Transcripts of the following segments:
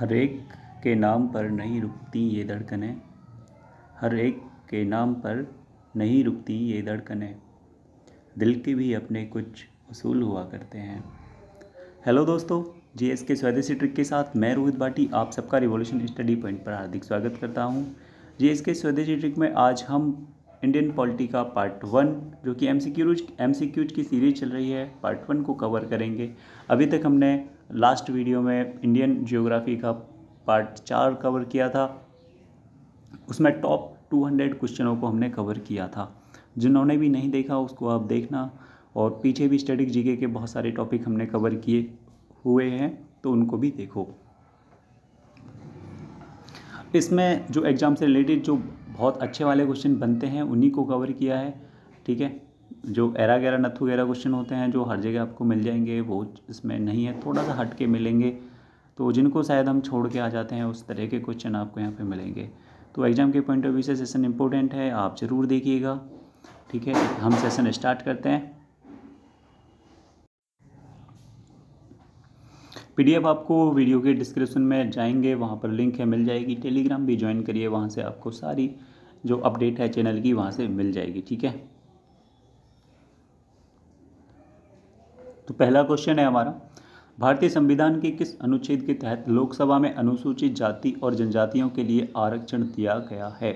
हर एक के नाम पर नहीं रुकती ये धड़कनें, हर एक के नाम पर नहीं रुकती ये धड़कनें, दिल के भी अपने कुछ उसूल हुआ करते हैं। हेलो दोस्तों, जीएस के स्वदेशी ट्रिक के साथ मैं रोहित भाटी आप सबका रिवॉल्यूशन स्टडी पॉइंट पर हार्दिक स्वागत करता हूं। जीएस के स्वदेशी ट्रिक में आज हम इंडियन पॉलिटी का पार्ट 1 जो कि एमसीक्यूज की सीरीज चल रही है, पार्ट 1 को कवर करेंगे। अभी तक हमने लास्ट वीडियो में इंडियन ज्योग्राफी का पार्ट 4 कवर किया था। उसमें टॉप 200 क्वेश्चनों को हमने कवर किया था। जिन्होंने भी नहीं देखा उसको आप देखना, और पीछे भी स्टैटिक जीके के बहुत सारे टॉपिक हमने कवर किए हुए हैं, तो उनको भी देखो। इसमें जो एग्ज़ाम से रिलेटेड जो बहुत अच्छे वाले क्वेश्चन बनते हैं उन्हीं को कवर किया है, ठीक है। जो एरा गैरा नथु गैरा क्वेश्चन होते हैं जो हर जगह आपको मिल जाएंगे वो इसमें नहीं है, थोड़ा सा हट के मिलेंगे। तो जिनको शायद हम छोड़ के आ जाते हैं उस तरह के क्वेश्चन आपको यहाँ पे मिलेंगे। तो एग्ज़ाम के पॉइंट ऑफ व्यू से सेशन इंपॉर्टेंट है, आप ज़रूर देखिएगा, ठीक है। हम सेशन स्टार्ट करते हैं। पीडीएफ आपको वीडियो के डिस्क्रिप्शन में जाएंगे, वहाँ पर लिंक है, मिल जाएगी। टेलीग्राम भी ज्वाइन करिए, वहाँ से आपको सारी जो अपडेट है चैनल की वहाँ से मिल जाएगी, ठीक है। तो पहला क्वेश्चन है हमारा, भारतीय संविधान के किस अनुच्छेद के तहत लोकसभा में अनुसूचित जाति और जनजातियों के लिए आरक्षण दिया गया है।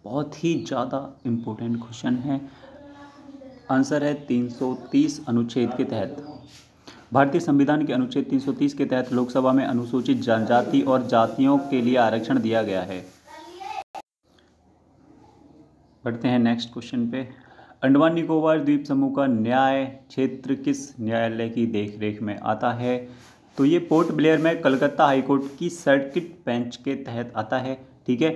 बहुत ही ज़्यादा इम्पोर्टेंट क्वेश्चन है। आंसर है 330 अनुच्छेद के तहत। भारतीय संविधान के अनुच्छेद 330 के तहत लोकसभा में अनुसूचित जनजाति और जातियों के लिए आरक्षण दिया गया है। बढ़ते हैं नेक्स्ट क्वेश्चन पे। अंडमान निकोबार द्वीप समूह का न्याय क्षेत्र किस न्यायालय की देखरेख में आता है। तो ये पोर्ट ब्लेयर में कलकत्ता हाईकोर्ट की सर्किट बेंच के तहत आता है, ठीक है।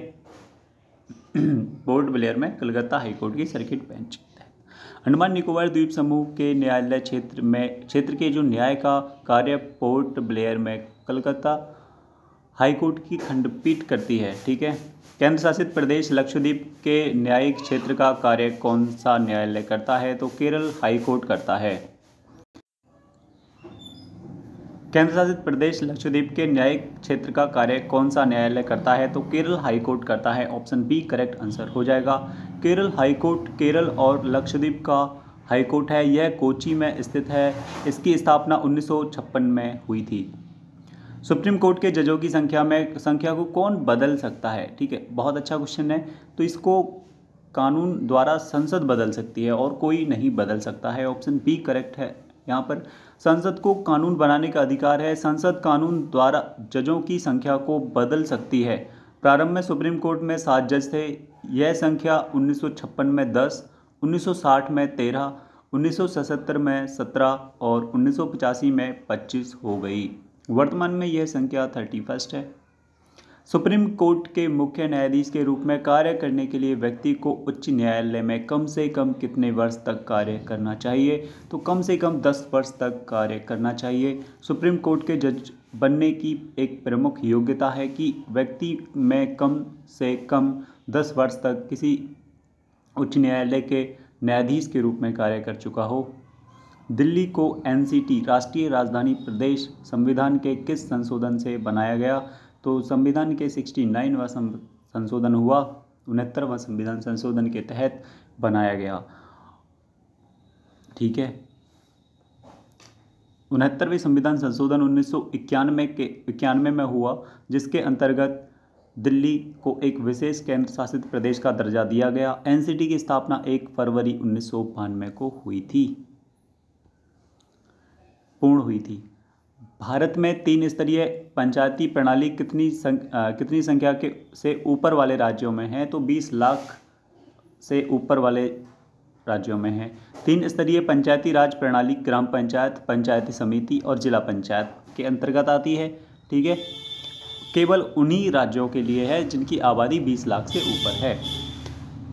पोर्ट ब्लेयर में कलकत्ता हाईकोर्ट की सर्किट बेंच के तहत। अंडमान निकोबार द्वीप समूह के न्यायालय क्षेत्र के जो न्याय का कार्य पोर्ट ब्लेयर में कलकत्ता हाईकोर्ट की खंडपीठ करती है, ठीक है। केंद्र शासित प्रदेश लक्षद्वीप के न्यायिक क्षेत्र का कार्य कौन सा न्यायालय करता है। तो केरल हाईकोर्ट करता है। केंद्र शासित प्रदेश लक्षद्वीप के न्यायिक क्षेत्र का कार्य कौन सा न्यायालय करता है। तो केरल हाईकोर्ट करता है। ऑप्शन बी करेक्ट आंसर हो जाएगा। केरल हाईकोर्ट केरल और लक्षद्वीप का हाईकोर्ट है। यह कोची में स्थित है। इसकी स्थापना 1956 में हुई थी। सुप्रीम कोर्ट के जजों की संख्या को कौन बदल सकता है, ठीक है। बहुत अच्छा क्वेश्चन है। तो इसको कानून द्वारा संसद बदल सकती है और कोई नहीं बदल सकता है। ऑप्शन बी करेक्ट है। यहाँ पर संसद को कानून बनाने का अधिकार है। संसद कानून द्वारा जजों की संख्या को बदल सकती है। प्रारंभ में सुप्रीम कोर्ट में 7 जज थे। यह संख्या 1956 में 10, 1960 में 13, 1977 में 17 और 1985 में 25 हो गई। वर्तमान में यह संख्या 31 है। सुप्रीम कोर्ट के मुख्य न्यायाधीश के रूप में कार्य करने के लिए व्यक्ति को उच्च न्यायालय में कम से कम कितने वर्ष तक कार्य करना चाहिए। तो कम से कम 10 वर्ष तक कार्य करना चाहिए। सुप्रीम कोर्ट के जज बनने की एक प्रमुख योग्यता है कि व्यक्ति में कम से कम 10 वर्ष तक किसी उच्च न्यायालय के न्यायाधीश के रूप में कार्य कर चुका हो। दिल्ली को एनसीटी राष्ट्रीय राजधानी प्रदेश संविधान के किस संशोधन से बनाया गया। तो संविधान के 69वां संशोधन हुआ, 69वां संविधान संशोधन के तहत बनाया गया, ठीक है। 69वें संविधान संशोधन 1991 में हुआ, जिसके अंतर्गत दिल्ली को एक विशेष केंद्र शासित प्रदेश का दर्जा दिया गया। एनसीटी की स्थापना 1 फरवरी 1992 को पूर्ण हुई थी। भारत में 3 स्तरीय पंचायती प्रणाली कितनी संख्या से ऊपर वाले राज्यों में है। तो 20 लाख से ऊपर वाले राज्यों में है। 3 स्तरीय पंचायती राज प्रणाली ग्राम पंचायत, पंचायती समिति और जिला पंचायत के अंतर्गत आती है, ठीक है। केवल उन्हीं राज्यों के लिए है जिनकी आबादी 20 लाख से ऊपर है।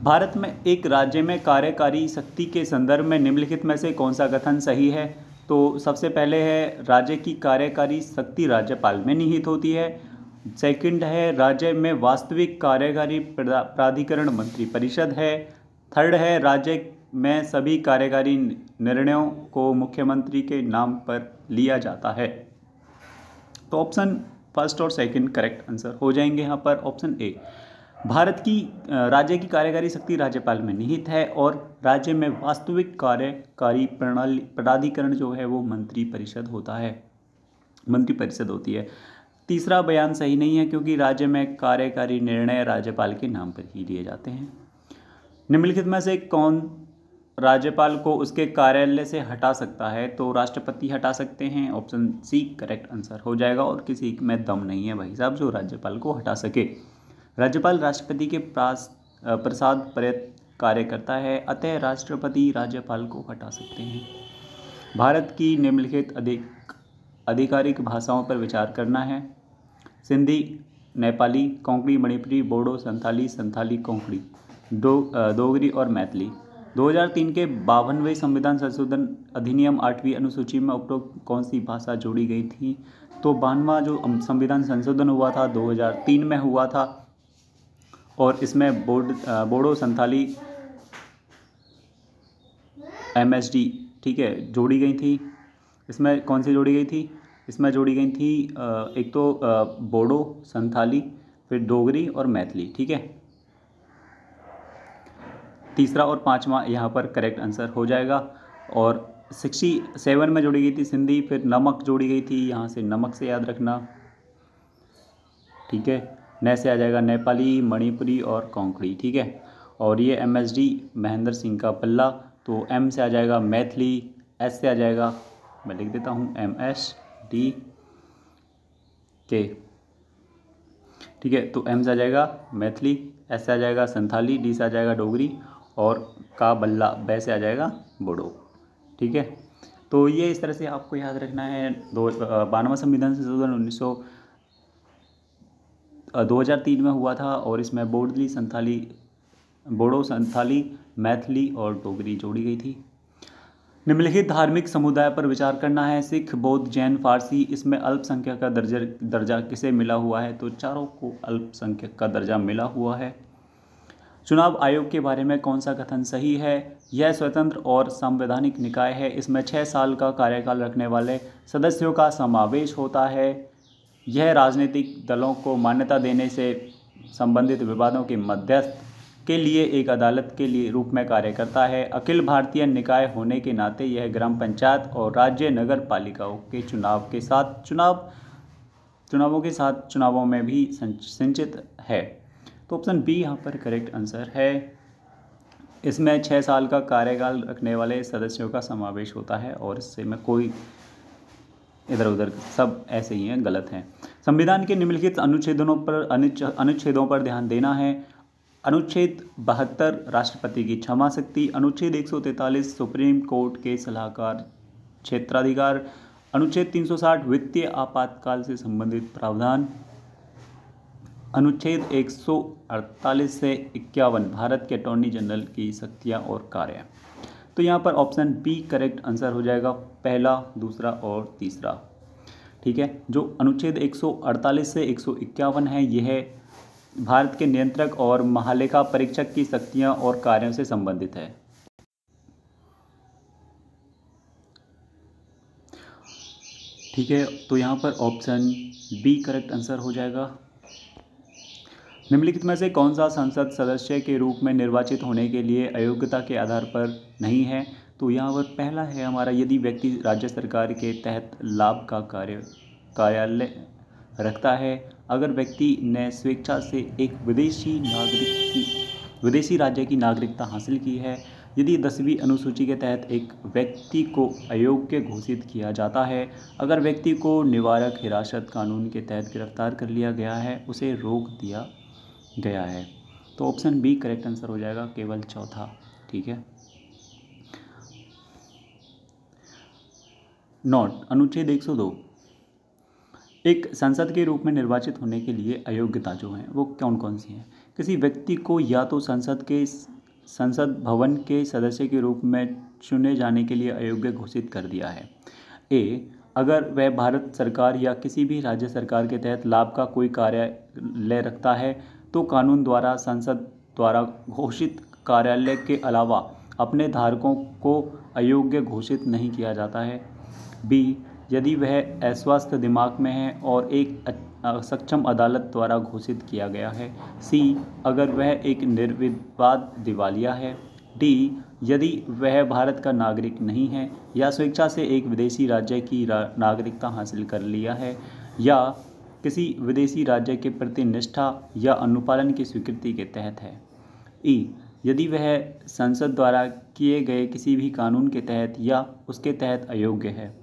भारत में एक राज्य में कार्यकारी शक्ति के संदर्भ में निम्नलिखित में से कौन सा कथन सही है। तो सबसे पहले है राज्य की कार्यकारी शक्ति राज्यपाल में निहित होती है। सेकंड है राज्य में वास्तविक कार्यकारी प्राधिकरण मंत्रिपरिषद है। थर्ड है राज्य में सभी कार्यकारी निर्णयों को मुख्यमंत्री के नाम पर लिया जाता है। तो ऑप्शन फर्स्ट और सेकंड करेक्ट आंसर हो जाएंगे यहाँ पर। ऑप्शन ए, भारत की राज्य की कार्यकारी शक्ति राज्यपाल में निहित है और राज्य में वास्तविक कार्यकारी प्रणाली पदाधिकरण जो है वो मंत्रिपरिषद होता है, मंत्रिपरिषद होती है। तीसरा बयान सही नहीं है क्योंकि राज्य में कार्यकारी निर्णय राज्यपाल के नाम पर ही लिए जाते हैं। निम्नलिखित में से कौन राज्यपाल को उसके कार्यालय से हटा सकता है? तो राष्ट्रपति हटा सकते हैं, ऑप्शन सी करेक्ट आंसर हो जाएगा। और किसी में दम नहीं है भाई साहब जो राज्यपाल को हटा सके। राज्यपाल राष्ट्रपति के प्रसाद पर्यत कार्य करता है, अतः राष्ट्रपति राज्यपाल को हटा सकते हैं। भारत की निम्नलिखित आधिकारिक भाषाओं पर विचार करना है। सिंधी, नेपाली, कोंकणी, मणिपुरी, बोडो, संथाली कोंकणी, डोगरी और मैथिली। 2003 के 52वें संविधान संशोधन अधिनियम 8वीं अनुसूची में उपरोक्त कौन सी भाषा जोड़ी गई थी? तो 92वां जो संविधान संशोधन हुआ था 2003 में हुआ था और इसमें बोडो, संथाली, MSD ठीक है जोड़ी गई थी। इसमें कौन सी जोड़ी गई थी? इसमें जोड़ी गई थी एक तो बोडो, संथाली, फिर डोगरी और मैथिली, ठीक है। तीसरा और पांचवा यहाँ पर करेक्ट आंसर हो जाएगा। और 67 में जोड़ी गई थी सिंधी, फिर नमक जोड़ी गई थी, यहाँ से नमक से याद रखना, ठीक है। न से आ जाएगा नेपाली, मणिपुरी और कोंकणी, ठीक है। और ये MSD महेंद्र सिंह का पल्ला, तो M से आ जाएगा मैथिली, S से आ जाएगा, मैं लिख देता हूँ MSD के, ठीक है। तो M से आ जाएगा मैथिली, S से आ जाएगा संथाली, D से आ जाएगा डोगरी और का बल्ला बै से आ जाएगा बोडो, ठीक है। तो ये इस तरह से आपको याद रखना है। 92वां संविधान संशोधन 2003 में हुआ था और इसमें बोडो, संथाली, मैथिली और डोगरी जोड़ी गई थी। निम्नलिखित धार्मिक समुदाय पर विचार करना है। सिख, बौद्ध, जैन, फारसी। इसमें अल्पसंख्यक का दर्जा किसे मिला हुआ है? तो चारों को अल्पसंख्यक का दर्जा मिला हुआ है। चुनाव आयोग के बारे में कौन सा कथन सही है? यह स्वतंत्र और संवैधानिक निकाय है। इसमें 6 साल का कार्यकाल रखने वाले सदस्यों का समावेश होता है। यह राजनीतिक दलों को मान्यता देने से संबंधित विवादों के मध्यस्थ के लिए एक अदालत के लिए रूप में कार्य करता है। अखिल भारतीय निकाय होने के नाते यह ग्राम पंचायत और राज्य नगर पालिकाओं के चुनावों में भी संचित है। तो ऑप्शन बी यहाँ पर करेक्ट आंसर है। इसमें 6 साल का कार्यकाल रखने वाले सदस्यों का समावेश होता है और इससे में कोई इधर उधर सब ऐसे ही हैं, गलत हैं। संविधान के निम्नलिखित अनुच्छेदों पर ध्यान देना है। अनुच्छेद 72 राष्ट्रपति की क्षमा शक्ति। अनुच्छेद 143 सुप्रीम कोर्ट के सलाहकार क्षेत्राधिकार। अनुच्छेद 360 वित्तीय आपातकाल से संबंधित प्रावधान। अनुच्छेद 148 से 51 भारत के अटॉर्नी जनरल की शक्तियाँ और कार्य। तो यहाँ पर ऑप्शन बी करेक्ट आंसर हो जाएगा, पहला, दूसरा और तीसरा, ठीक है। जो अनुच्छेद 148 से 151 है यह भारत के नियंत्रक और महालेखा परीक्षक की शक्तियाँ और कार्यों से संबंधित है। ठीक है, तो यहाँ पर ऑप्शन बी करेक्ट आंसर हो जाएगा। निम्नलिखित में से कौन सा संसद सदस्य के रूप में निर्वाचित होने के लिए अयोग्यता के आधार पर नहीं है? तो यहाँ पर पहला है हमारा, यदि व्यक्ति राज्य सरकार के तहत लाभ का कार्यालय रखता है, अगर व्यक्ति ने स्वेच्छा से एक विदेशी राज्य की नागरिकता हासिल की है, यदि 10वीं अनुसूची के तहत एक व्यक्ति को अयोग्य घोषित किया जाता है, अगर व्यक्ति को निवारक हिरासत कानून के तहत गिरफ्तार कर लिया गया है, उसे रोक दिया गया है। तो ऑप्शन बी करेक्ट आंसर हो जाएगा, केवल चौथा, ठीक है। नोट, अनुच्छेद 102 एक संसद के रूप में निर्वाचित होने के लिए अयोग्यता जो है वो कौन कौन सी हैं? किसी व्यक्ति को या तो संसद भवन के सदस्य के रूप में चुने जाने के लिए अयोग्य घोषित कर दिया है। ए, अगर वह भारत सरकार या किसी भी राज्य सरकार के तहत लाभ का कोई कार्यालय रखता है तो कानून द्वारा संसद द्वारा घोषित कार्यालय के अलावा अपने धारकों को अयोग्य घोषित नहीं किया जाता है। बी, यदि वह अस्वस्थ दिमाग में है और एक सक्षम अदालत द्वारा घोषित किया गया है। सी, अगर वह एक निर्विवाद दिवालिया है। डी, यदि वह भारत का नागरिक नहीं है या स्वेच्छा से एक विदेशी राज्य की नागरिकता हासिल कर लिया है या किसी विदेशी राज्य के प्रति निष्ठा या अनुपालन की स्वीकृति के तहत है। ई, यदि वह संसद द्वारा किए गए किसी भी कानून के तहत या उसके तहत अयोग्य है।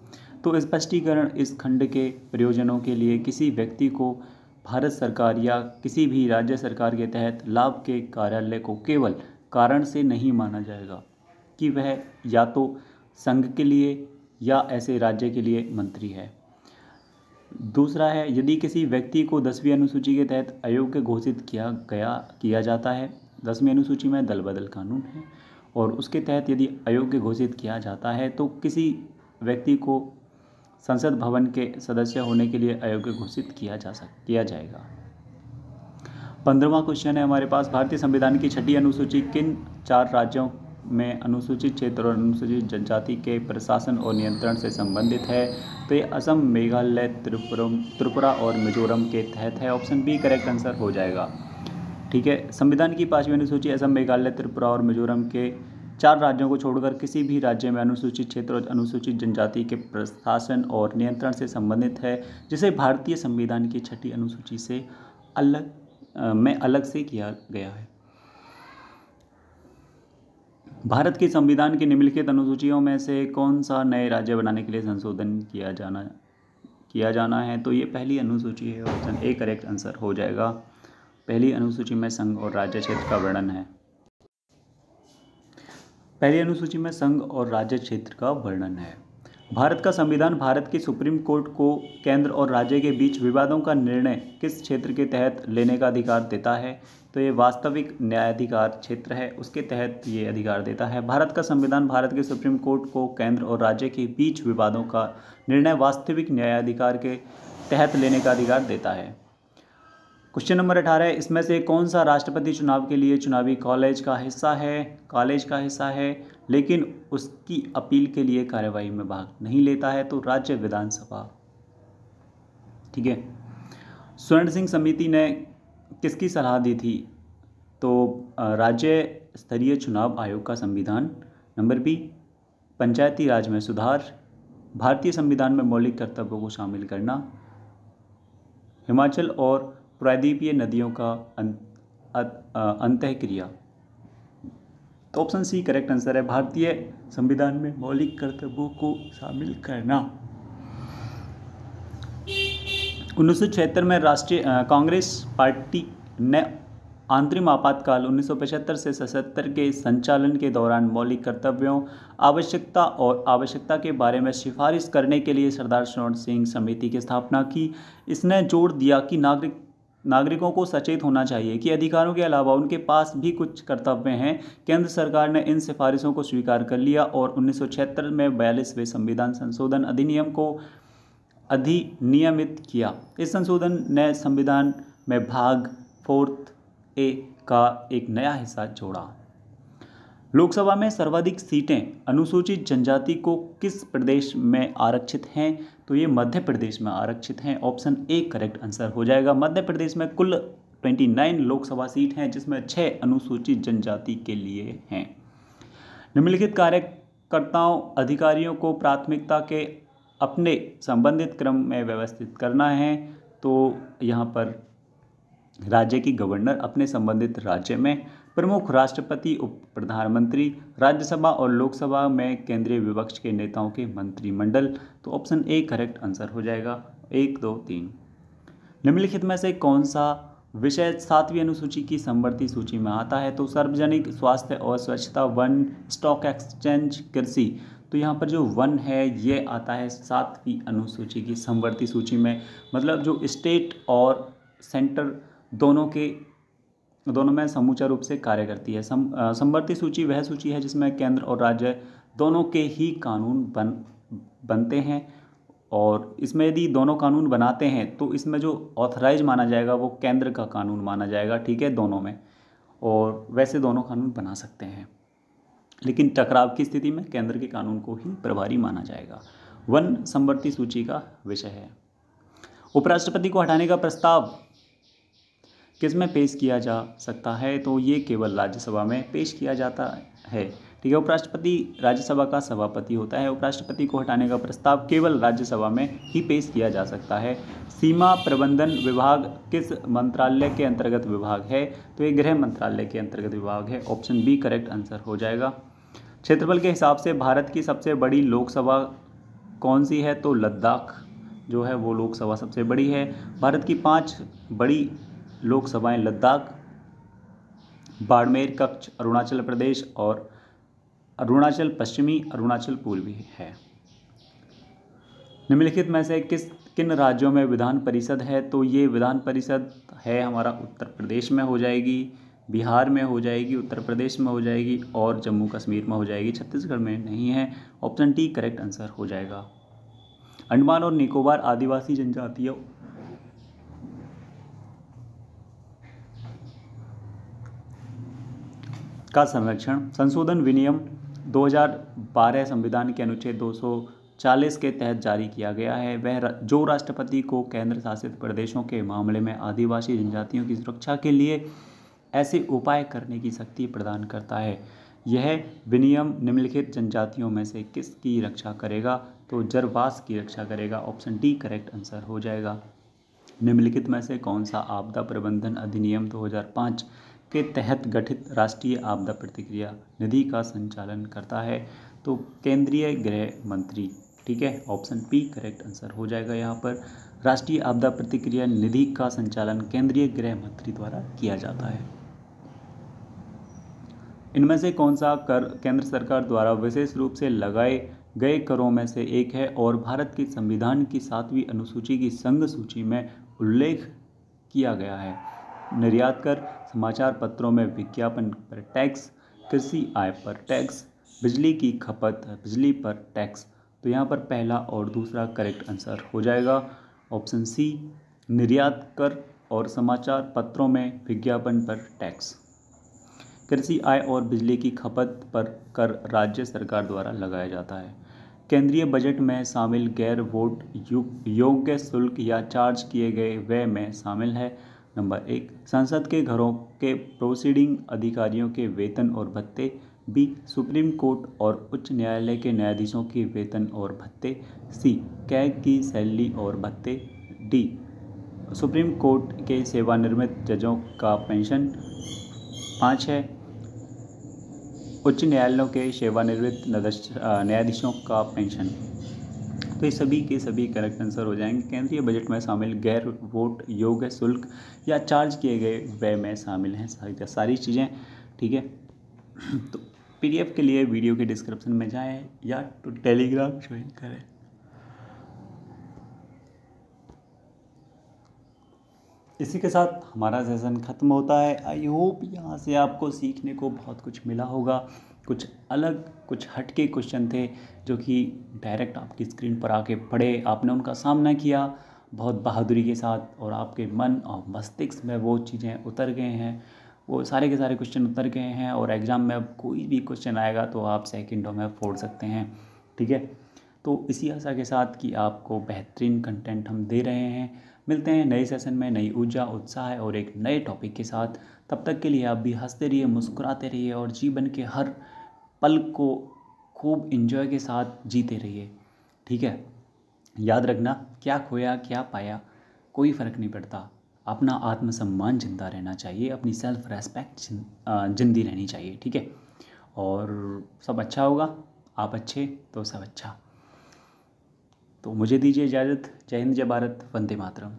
तो स्पष्टीकरण इस खंड के प्रयोजनों के लिए किसी व्यक्ति को भारत सरकार या किसी भी राज्य सरकार के तहत लाभ के कार्यालय को केवल कारण से नहीं माना जाएगा कि वह या तो संघ के लिए या ऐसे राज्य के लिए मंत्री है। दूसरा है, यदि किसी व्यक्ति को 10वीं अनुसूची के तहत अयोग्य घोषित किया जाता है। 10वीं अनुसूची में दल बदल कानून है और उसके तहत यदि अयोग्य घोषित किया जाता है तो किसी व्यक्ति को संसद भवन के सदस्य होने के लिए अयोग्य घोषित किया जाएगा। 15वां क्वेश्चन है हमारे पास, भारतीय संविधान की 6ठी अनुसूची किन 4 राज्यों में अनुसूचित क्षेत्र और अनुसूचित जनजाति के प्रशासन और नियंत्रण से संबंधित है। तो ये असम, मेघालय, त्रिपुरा और मिजोरम के तहत है। ऑप्शन बी करेक्ट आंसर हो जाएगा। ठीक है, संविधान की 5वीं अनुसूची असम, मेघालय, त्रिपुरा और मिजोरम के 4 राज्यों को छोड़कर किसी भी राज्य में अनुसूचित क्षेत्र और अनुसूचित जनजाति के प्रशासन और नियंत्रण से संबंधित है, जिसे भारतीय संविधान की 6ठी अनुसूची से अलग से किया गया है। भारत के संविधान की निम्नलिखित अनुसूचियों में से कौन सा नए राज्य बनाने के लिए संशोधन किया जाना है। तो ये पहली अनुसूची है। ऑप्शन ए करेक्ट आंसर हो जाएगा। पहली अनुसूची में संघ और राज्य क्षेत्र का वर्णन है। पहली अनुसूची में संघ और राज्य क्षेत्र का वर्णन है। भारत का संविधान भारत की सुप्रीम कोर्ट को केंद्र और राज्य के बीच विवादों का निर्णय किस क्षेत्र के तहत लेने का अधिकार देता है। तो ये वास्तविक न्यायाधिकार क्षेत्र है, उसके तहत ये अधिकार देता है। भारत का संविधान भारत के सुप्रीम कोर्ट को केंद्र और राज्य के बीच विवादों का निर्णय वास्तविक न्यायाधिकार के तहत लेने का अधिकार देता है। क्वेश्चन नंबर 18 है, इसमें से कौन सा राष्ट्रपति चुनाव के लिए चुनावी कॉलेज का हिस्सा है लेकिन उसकी अपील के लिए कार्यवाही में भाग नहीं लेता है। तो राज्य विधानसभा। ठीक है, स्वर्ण सिंह समिति ने किसकी सलाह दी थी। तो राज्य स्तरीय चुनाव आयोग का संविधान। नंबर बी, पंचायती राज में सुधार, भारतीय संविधान में मौलिक कर्तव्यों को शामिल करना, हिमाचल और प्रायद्वीपीय नदियों का अंतःक्रिया। तो ऑप्शन सी करेक्ट आंसर है, भारतीय संविधान में मौलिक कर्तव्यों को शामिल करना। 1976 में राष्ट्रीय कांग्रेस पार्टी ने अंतरिम आपातकाल 1975 से 77 के संचालन के दौरान मौलिक कर्तव्यों, आवश्यकता के बारे में सिफारिश करने के लिए सरदार स्वर्ण सिंह समिति की स्थापना की। इसने जोर दिया कि नागरिकों को सचेत होना चाहिए कि अधिकारों के अलावा उनके पास भी कुछ कर्तव्य हैं। केंद्र सरकार ने इन सिफारिशों को स्वीकार कर लिया और 1976 में 42वें संविधान संशोधन अधिनियम को अधिनियमित किया। इस संशोधन ने संविधान में भाग 4A का एक नया हिस्सा जोड़ा। लोकसभा में सर्वाधिक सीटें अनुसूचित जनजाति को किस प्रदेश में आरक्षित हैं। तो ये मध्य प्रदेश में आरक्षित हैं। ऑप्शन ए करेक्ट आंसर हो जाएगा। मध्य प्रदेश में कुल 29 लोकसभा सीट हैं, जिसमें 6 अनुसूचित जनजाति के लिए हैं। निम्नलिखित कार्यकर्ताओं अधिकारियों को प्राथमिकता के अपने संबंधित क्रम में व्यवस्थित करना है। तो यहाँ पर राज्य की गवर्नर अपने संबंधित राज्य में, प्रमुख राष्ट्रपति, उप प्रधानमंत्री, राज्यसभा और लोकसभा में केंद्रीय विपक्ष के नेताओं के मंत्रिमंडल। तो ऑप्शन ए करेक्ट आंसर हो जाएगा। 1, 2, 3। निम्नलिखित में से कौन सा विषय 7वीं अनुसूची की समवर्ती सूची में आता है। तो सार्वजनिक स्वास्थ्य और स्वच्छता, वन, स्टॉक एक्सचेंज, कृषि। तो यहाँ पर जो वन है ये आता है 7वीं अनुसूची की समवर्ती सूची में। मतलब जो स्टेट और सेंटर दोनों में समूचा रूप से कार्य करती है। समवर्ती सूची वह सूची है जिसमें केंद्र और राज्य दोनों के ही कानून बनते हैं और इसमें यदि दोनों कानून बनाते हैं तो इसमें जो ऑथराइज माना जाएगा वो केंद्र का कानून माना जाएगा। ठीक है, दोनों में। और वैसे दोनों कानून बना सकते हैं, लेकिन टकराव की स्थिति में केंद्र के कानून को ही प्रभारी माना जाएगा। वन संवर्ती सूची का विषय है। उपराष्ट्रपति को हटाने का प्रस्ताव किसमें पेश किया जा सकता है, तो ये केवल राज्यसभा में पेश किया जाता है। ठीक है, उपराष्ट्रपति राज्यसभा का सभापति होता है। उपराष्ट्रपति को हटाने का प्रस्ताव केवल राज्यसभा में ही पेश किया जा सकता है। सीमा प्रबंधन विभाग किस मंत्रालय के अंतर्गत विभाग है, तो ये गृह मंत्रालय के अंतर्गत विभाग है। ऑप्शन बी करेक्ट आंसर हो जाएगा। क्षेत्रफल के हिसाब से भारत की सबसे बड़ी लोकसभा कौन सी है, तो लद्दाख जो है वो लोकसभा सबसे बड़ी है। भारत की 5 बड़ी लोकसभाएं लद्दाख, बाड़मेर, कच्छ, अरुणाचल प्रदेश और अरुणाचल पश्चिमी, अरुणाचल पूर्वी है। निम्नलिखित में से किन राज्यों में विधान परिषद है, तो ये विधान परिषद है हमारा उत्तर प्रदेश में हो जाएगी, बिहार में हो जाएगी, उत्तर प्रदेश में हो जाएगी और जम्मू कश्मीर में हो जाएगी। छत्तीसगढ़ में नहीं है। ऑप्शन डी करेक्ट आंसर हो जाएगा। अंडमान और निकोबार आदिवासी जनजातियों का संरक्षण संशोधन विनियम 2012 संविधान के अनुच्छेद 240 के तहत जारी किया गया है। वह जो राष्ट्रपति को केंद्र शासित प्रदेशों के मामले में आदिवासी जनजातियों की सुरक्षा के लिए ऐसे उपाय करने की शक्ति प्रदान करता है। यह विनियम निम्नलिखित जनजातियों में से किसकी रक्षा करेगा, तो जरवास की रक्षा करेगा। ऑप्शन डी करेक्ट आंसर हो जाएगा। निम्नलिखित में से कौन सा आपदा प्रबंधन अधिनियम 2005 के तहत गठित राष्ट्रीय आपदा प्रतिक्रिया निधि का संचालन करता है, तो केंद्रीय गृह मंत्री। ठीक है, ऑप्शन पी करेक्ट आंसर हो जाएगा। यहाँ पर राष्ट्रीय आपदा प्रतिक्रिया निधि का संचालन केंद्रीय गृह मंत्री द्वारा किया जाता है। इनमें से कौन सा कर केंद्र सरकार द्वारा विशेष रूप से लगाए गए करों में से एक है और भारत के संविधान की 7वीं अनुसूची की संघ सूची में उल्लेख किया गया है? निर्यात कर, समाचार पत्रों में विज्ञापन पर टैक्स, कृषि आय पर टैक्स, बिजली की खपत, बिजली पर टैक्स। तो यहाँ पर पहला और दूसरा करेक्ट आंसर हो जाएगा। ऑप्शन सी निर्यात कर और समाचार पत्रों में विज्ञापन पर टैक्स। कृषि आय और बिजली की खपत पर कर राज्य सरकार द्वारा लगाया जाता है। केंद्रीय बजट में शामिल गैर वोट योग्य शुल्क या चार्ज किए गए व्यय में शामिल है। नंबर 1 संसद के घरों के प्रोसीडिंग अधिकारियों के वेतन और भत्ते। बी सुप्रीम कोर्ट और उच्च न्यायालय के न्यायाधीशों के वेतन और भत्ते। सी कैग की सैलरी और भत्ते। डी सुप्रीम कोर्ट के सेवानिवृत्त जजों का पेंशन। 5 है उच्च न्यायालयों के सेवानिवृत्त न्यायाधीशों का पेंशन। तो ये सभी के सभी करेक्ट आंसर हो जाएंगे। केंद्रीय बजट में शामिल गैर वोट योग्य शुल्क या चार्ज किए गए व्यय में शामिल हैं सारी चीज़ें। ठीक है, तो पीडीएफ के लिए वीडियो के डिस्क्रिप्शन में जाएं या तो टेलीग्राम ज्वाइन करें। इसी के साथ हमारा सेशन ख़त्म होता है। आई होप यहाँ से आपको सीखने को बहुत कुछ मिला होगा। कुछ अलग कुछ हटके क्वेश्चन थे जो कि डायरेक्ट आपकी स्क्रीन पर आके पढ़े, आपने उनका सामना किया बहुत बहादुरी के साथ और आपके मन और मस्तिष्क में वो चीज़ें उतर गए हैं, वो सारे के सारे क्वेश्चन उतर गए हैं और एग्ज़ाम में अब कोई भी क्वेश्चन आएगा तो आप सेकंडों में फोड़ सकते हैं। ठीक है, तो इसी आशा के साथ कि आपको बेहतरीन कंटेंट हम दे रहे हैं। मिलते हैं नए सेशन में नई ऊर्जा, उत्साह और एक नए टॉपिक के साथ। तब तक के लिए आप भी हंसते रहिए, मुस्कुराते रहिए और जीवन के हर पल को खूब एंजॉय के साथ जीते रहिए। ठीक है, याद रखना क्या खोया क्या पाया कोई फ़र्क नहीं पड़ता। अपना आत्मसम्मान जिंदा रहना चाहिए, अपनी सेल्फ रेस्पेक्ट जिंदी रहनी चाहिए। ठीक है, और सब अच्छा होगा, आप अच्छे तो सब अच्छा। तो मुझे दीजिए इजाज़त। जय हिंद, जय भारत, वंदे मातरम।